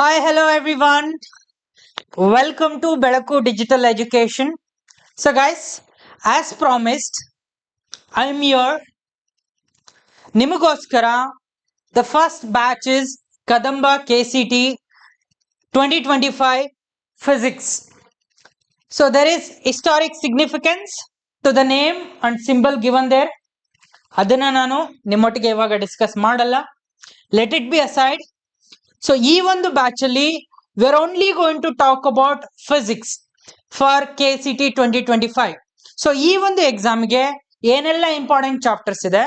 Hi, hello everyone. Welcome to Belaku Digital Education. So, guys, as promised, I'm here. Nimugoskara, the first batch is Kadamba KCT 2025 Physics. So, there is historic significance to the name and symbol given there. ಅದನ್ನ ನಾನು ನಿಮ್ಮೊಟ್ಟಿಗೆ ಇವಾಗ discuss ಮಾಡಲ್ಲ. Let it be aside. So ಈ ಒಂದು batch ಅಲ್ಲಿ we are only going to talk about physics for KCT 2025. So ಈ ಒಂದು ಎಕ್ಸಾಮ್ಗೆ ಏನೆಲ್ಲ ಇಂಪಾರ್ಟೆಂಟ್ ಚಾಪ್ಟರ್ಸ್ ಇದೆ,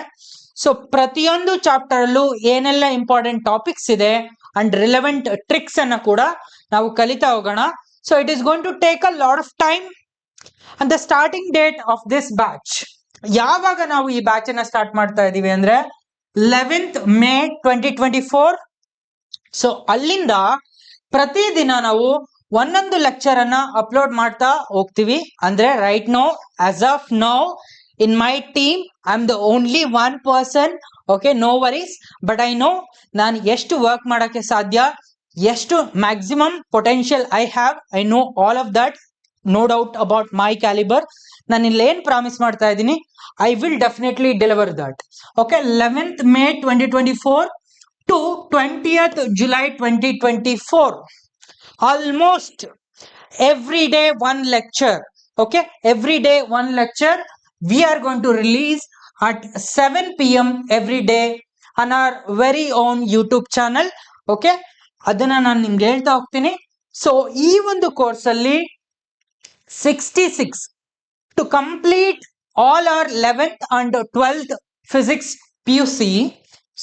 ಸೊ ಪ್ರತಿಯೊಂದು ಚಾಪ್ಟರ್ ಅಲ್ಲೂ ಏನೆಲ್ಲ ಇಂಪಾರ್ಟೆಂಟ್ ಟಾಪಿಕ್ಸ್ ಇದೆ ಅಂಡ್ ರಿಲೆವೆಂಟ್ ಟ್ರಿಕ್ಸ್ ಅನ್ನ ಕೂಡ ನಾವು ಕಲಿತಾ ಹೋಗೋಣ. So it is going to take a lot of time. And the starting date of this batch, ಯಾವಾಗ ನಾವು ಈ ಬ್ಯಾಚ್ ಅನ್ನ ಸ್ಟಾರ್ಟ್ ಮಾಡ್ತಾ ಇದೀವಿ ಅಂದ್ರೆ 11th May 2024. ಸೊ ಅಲ್ಲಿಂದ ಪ್ರತಿದಿನ ನಾವು ಒಂದೊಂದು ಲೆಕ್ಚರ್ ಅನ್ನ ಅಪ್ಲೋಡ್ ಮಾಡ್ತಾ ಹೋಗ್ತೀವಿ. ಅಂದ್ರೆ right no, as of now in my team I am the only one person. Okay, no worries. But I know ನಾನು ಎಷ್ಟು ವರ್ಕ್ ಮಾಡಕ್ಕೆ ಸಾಧ್ಯ, ಎಷ್ಟು maximum potential I have. I know all of that, no doubt about my calibre. ನಾನು ಇಲ್ಲಿ ಏನ್ promise ಮಾಡ್ತಾ ಇದ್ದೀನಿ, I will definitely deliver that. Okay, 11th May 2024 to 20th July 2024. Almost every day one lecture. Okay, every day one lecture we are going to release at 7 p.m. every day on our very own YouTube channel. Okay, ಅದನ್ನ ನಾನು ನಿಮ್ಗೆ ಹೇಳ್ತಾ ಹೋಗ್ತೀನಿ. So ಈ ಒಂದು course ಅಲ್ಲಿ 66 to complete all our 11th and 12th physics PUC.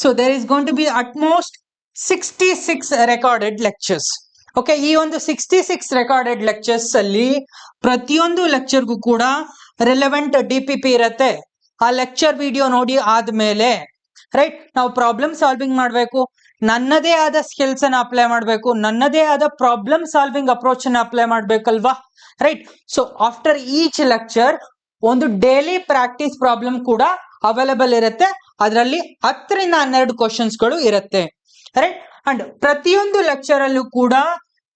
So there is going to be at most 66 recorded lectures. Okay, ಈ ಒಂದು 66 ರೆಕಾರ್ಡೆಡ್ ಲೆಕ್ಚರ್ಸ್ ಅಲ್ಲಿ ಪ್ರತಿಯೊಂದು ಲೆಕ್ಚರ್ಗೂ ಕೂಡ ರಿಲೆವೆಂಟ್ DPP ಇರತ್ತೆ. ಆ ಲೆಕ್ಚರ್ ವಿಡಿಯೋ ನೋಡಿ ಆದ್ಮೇಲೆ ರೈಟ್ ನಾವು ಪ್ರಾಬ್ಲಮ್ ಸಾಲ್ವಿಂಗ್ ಮಾಡಬೇಕು, ನನ್ನದೇ ಆದ ಸ್ಕಿಲ್ಸ್ ಅನ್ನ ಅಪ್ಲೈ ಮಾಡಬೇಕು, ನನ್ನದೇ ಆದ ಪ್ರಾಬ್ಲಮ್ ಸಾಲ್ವಿಂಗ್ ಅಪ್ರೋಚ್ ಅನ್ನ ಅಪ್ಲೈ ಮಾಡ್ಬೇಕಲ್ವಾ. Right, so after each lecture ಒಂದು ಡೈಲಿ ಪ್ರಾಕ್ಟೀಸ್ ಪ್ರಾಬ್ಲಮ್ ಕೂಡ ಅವೈಲೇಬಲ್ ಇರುತ್ತೆ. ಅದರಲ್ಲಿ 10 ರಿಂದ 12 ಕ್ವಶನ್ಸ್ಗಳು ಇರುತ್ತೆ. ರೈಟ್, ಅಂಡ್ ಪ್ರತಿಯೊಂದು ಲೆಕ್ಚರ್ ಅಲ್ಲೂ ಕೂಡ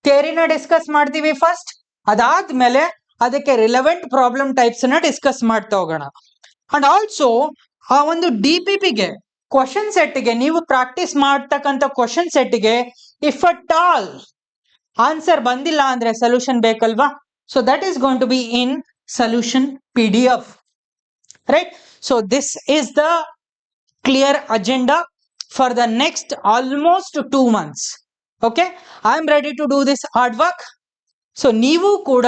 ಥಿಯರಿನ ಡಿಸ್ಕಸ್ ಮಾಡ್ತೀವಿ ಫಸ್ಟ್. ಅದಾದ್ಮೇಲೆ ಅದಕ್ಕೆ ರಿಲೆವೆಂಟ್ ಪ್ರಾಬ್ಲಮ್ ಟೈಪ್ಸ್ ಅನ್ನ ಡಿಸ್ಕಸ್ ಮಾಡ್ತಾ ಹೋಗೋಣ. ಅಂಡ್ ಆಲ್ಸೋ ಆ ಒಂದು DPPಗೆ ಕ್ವಶನ್ ಸೆಟ್ಗೆ ನೀವು ಪ್ರಾಕ್ಟೀಸ್ ಮಾಡ್ತಕ್ಕಂಥ ಕ್ವಶನ್ ಸೆಟ್ಗೆ ಇಫ್ ಅಟ್ ಆಲ್ ಆನ್ಸರ್ ಬಂದಿಲ್ಲ ಅಂದ್ರೆ ಸೊಲ್ಯೂಷನ್ ಬೇಕಲ್ವಾ. So that is going to be in solution PDF. Right, so this is the clear agenda for the next almost 2 months. Okay, I am ready to do this hard work. So ನೀವು ಕೂಡ,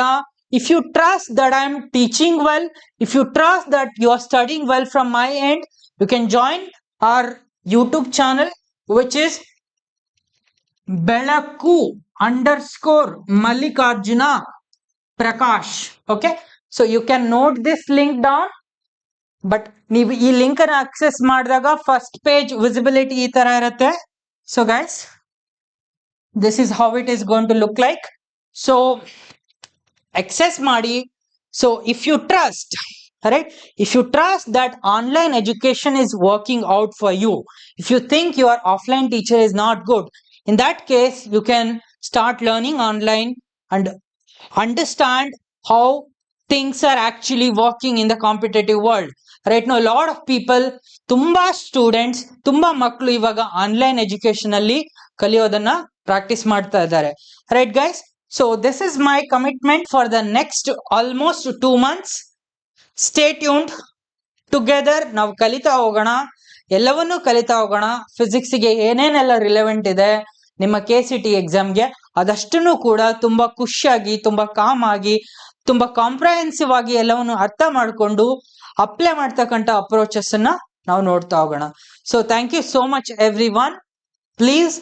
if you trust that I am teaching well, if you trust that you are studying well from my end, you can join our YouTube channel, which is Belaku _Mallikarjuna Prakash. Okay, so you can note this link down. But ನೀವು ಈ link ಅನ್ನ access ಮಾಡಿದಾಗ first page visibility ಈ ತರ ಇರುತ್ತೆ. So guys, this is how it is going to look like. So access ಮಾಡಿ. So if you trust, right, if you trust that online education is working out for you, if you think your offline teacher is not good, in that case you can start learning online and understand how things are actually working in the competitive world. Right now, a lot of people, ತುಂಬಾ students, ತುಂಬಾ ಮಕ್ಕಳು ಇವಾಗ online education ಅಲ್ಲಿ ಕಲಿಯೋದನ್ನ practice ಮಾಡ್ತಾ ಇದ್ದಾರೆ. Right guys, so this is my commitment for the next almost 2 months. Stay tuned. Together ನಾವು ಕಲಿತಾ ಹೋಗೋಣ, ಎಲ್ಲವನ್ನೂ ಕಲಿತಾ ಹೋಗೋಣ. ಫಿಸಿಕ್ಸ್ಗೆ ಏನೇನೆಲ್ಲ ರಿಲೆವೆಂಟ್ ಇದೆ ನಿಮ್ಮ KCT ಎಕ್ಸಾಮ್ಗೆ, ಅದಷ್ಟನ್ನು ಕೂಡ ತುಂಬಾ ಖುಷಿಯಾಗಿ, ತುಂಬಾ ಕಾಮ್ ಆಗಿ, ತುಂಬಾ ಕಾಂಪ್ರಹೆನ್ಸಿವ್ ಆಗಿ ಎಲ್ಲವನ್ನು ಅರ್ಥ ಮಾಡಿಕೊಂಡು ಅಪ್ಲೈ ಮಾಡ್ತಕ್ಕಂಥ ಅಪ್ರೋಚಸ್ ಅನ್ನ ನಾವು ನೋಡ್ತಾ ಹೋಗೋಣ. So thank you so much everyone. Please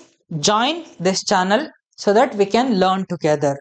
join this channel so that we can learn together.